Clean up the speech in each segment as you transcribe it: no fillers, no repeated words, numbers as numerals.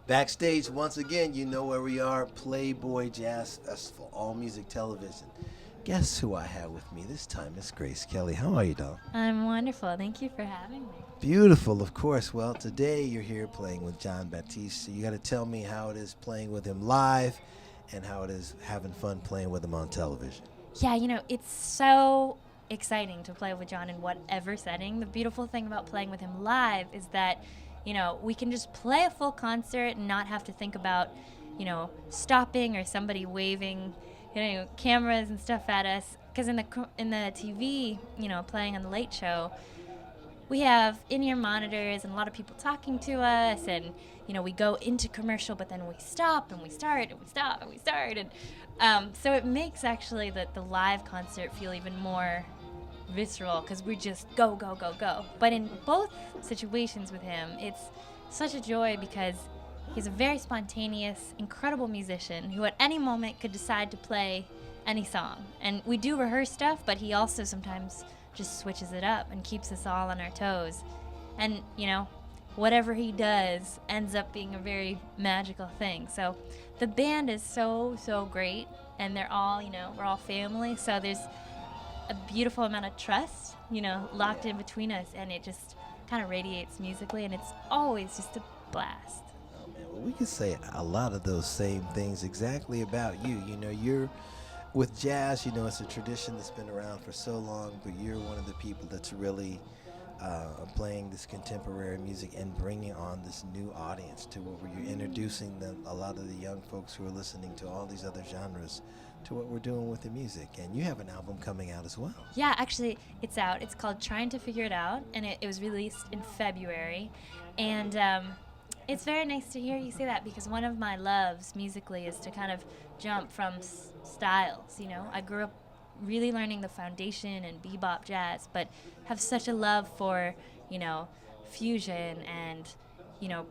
Backstage, once again, you know where we are. Playboy Jazz Festival, All Music Television. Guess who I have with me this time? Miss Grace Kelly. How are you, doll? I'm wonderful. Thank you for having me. Beautiful, of course. Well, today you're here playing with John Baptiste. So you got to tell me how it is playing with him live and how it is having fun playing with him on television. Yeah, it's so exciting to play with John in whatever setting. The beautiful thing about playing with him live is that, we can just play a full concert and not have to think about, stopping or somebody waving, cameras and stuff at us. Because in the TV, playing on the Late Show, we have in-ear monitors and a lot of people talking to us, and we go into commercial, but then we stop and we start and we stop and we start, and so it makes actually the live concert feel even more visceral because we just go go go go. But in both situations with him, it's such a joy because he's a very spontaneous, incredible musician who at any moment could decide to play any song, and we do rehearse stuff, but he also sometimes just switches it up and keeps us all on our toes. And, whatever he does ends up being a very magical thing. So the band is so great, and they're all, we're all family. So there's a beautiful amount of trust, locked in between us, and it just kind of radiates musically, and it's always just a blast. Oh, man. Well, we could say a lot of those same things exactly about you. You're with jazz, it's a tradition that's been around for so long, but you're one of the people that's really playing this contemporary music and bringing on this new audience to what you're introducing a lot of the young folks who are listening to all these other genres to what we're doing with the music. And you have an album coming out as well. Yeah, actually, it's out. It's called Trying to Figure It Out, and it was released in February. And it's very nice to hear you say that because one of my loves musically is to kind of jump from styles. I grew up really learning the foundation and bebop jazz, but have such a love for, fusion and,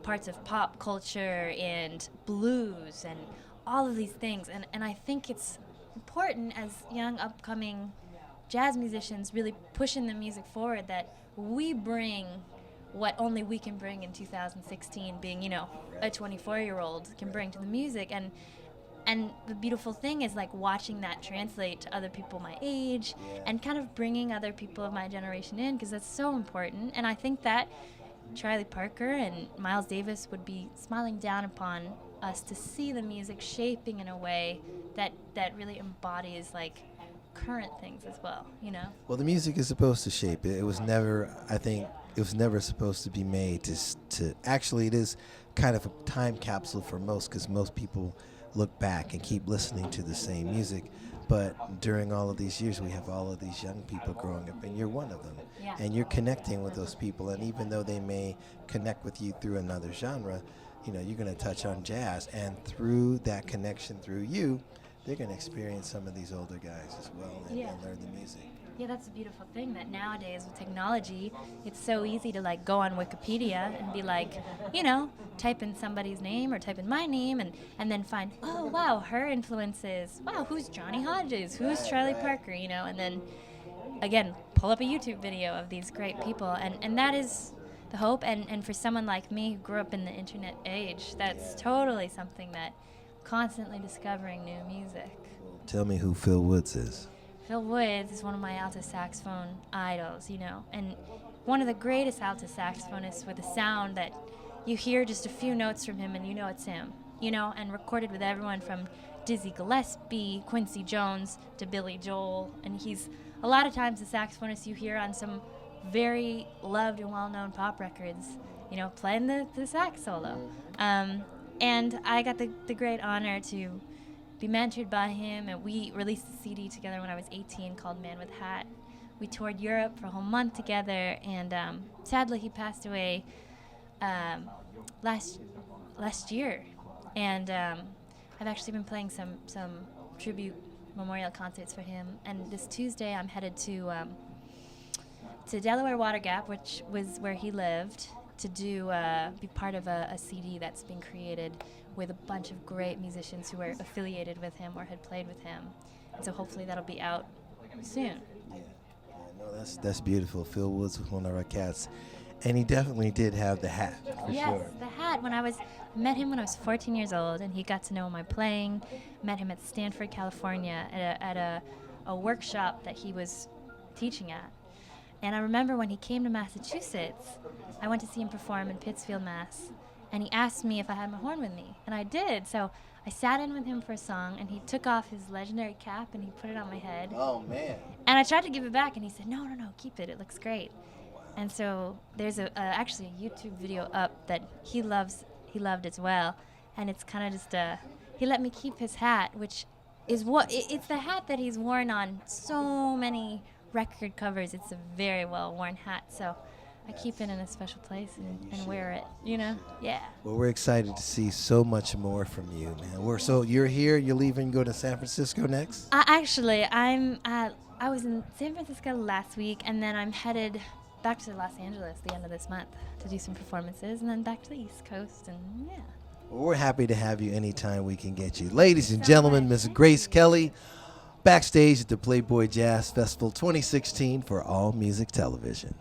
parts of pop culture and blues and all of these things. And I think it's important as young upcoming jazz musicians really pushing the music forward that we bring what only we can bring in 2016, being, a 24-year-old can bring to the music. And the beautiful thing is like watching that translate to other people my age and kind of bringing other people of my generation in because that's so important. And I think that Charlie Parker and Miles Davis would be smiling down upon us to see the music shaping in a way that really embodies like current things as well, Well, the music is supposed to shape it. It was never, I think, it was never supposed to be made to actually, it is kind of a time capsule for most because most people look back and keep listening to the same music. But during all of these years, we have all of these young people growing up, and you're one of them. Yeah. And you're connecting with those people, and even though they may connect with you through another genre, you're going to touch on jazz, and through that connection through you, they're going to experience some of these older guys as well and learn the music. Yeah, that's a beautiful thing that nowadays with technology, it's so easy to like go on Wikipedia and be like, type in somebody's name or type in my name and then find, oh, wow, her influences. Wow, who's Johnny Hodges? Who's Charlie Parker? And then, again, pull up a YouTube video of these great people. And that is the hope. And for someone like me who grew up in the internet age, that's totally something that constantly discovering new music. Tell me who Phil Woods is. Phil Woods is one of my alto saxophone idols, and one of the greatest alto saxophonists with a sound that you hear just a few notes from him and it's him, and recorded with everyone from Dizzy Gillespie, Quincy Jones to Billy Joel, and he's a lot of times the saxophonist you hear on some very loved and well-known pop records, playing the sax solo. And I got the great honor to be mentored by him, and we released a CD together when I was 18 called Man with Hat. We toured Europe for a whole month together, and sadly he passed away last year. And I've actually been playing some tribute memorial concerts for him. And this Tuesday I'm headed to Delaware Water Gap, which was where he lived, to be part of a CD that's been created with a bunch of great musicians who are affiliated with him or had played with him. And so hopefully that'll be out soon. No, that's beautiful. Phil Woods was one of our cats. And he definitely did have the hat, for Yes, sure. the hat. Met him when I was 14 years old, and he got to know my playing. Met him at Stanford, California, at a workshop that he was teaching at. And I remember when he came to Massachusetts, I went to see him perform in Pittsfield, Mass. And he asked me if I had my horn with me, and I did. So I sat in with him for a song, and he took off his legendary cap and he put it on my head. Oh, man. And I tried to give it back, and he said, "No, keep it. It looks great." And so there's actually a YouTube video up that he loved as well, and it's kind of just he let me keep his hat, which is it's the hat that he's worn on so many record covers. It's a very well worn hat, so I keep it in a special place and wear it. Yeah. Well, we're excited to see so much more from you, man. So you're here. You're leaving. Go to San Francisco next. I was in San Francisco last week, and then I'm headed back to Los Angeles the end of this month to do some performances, and then back to the East Coast, and yeah. Well, we're happy to have you anytime we can get you. Ladies and gentlemen, Miss Grace Kelly, backstage at the Playboy Jazz Festival 2016 for All Music Television.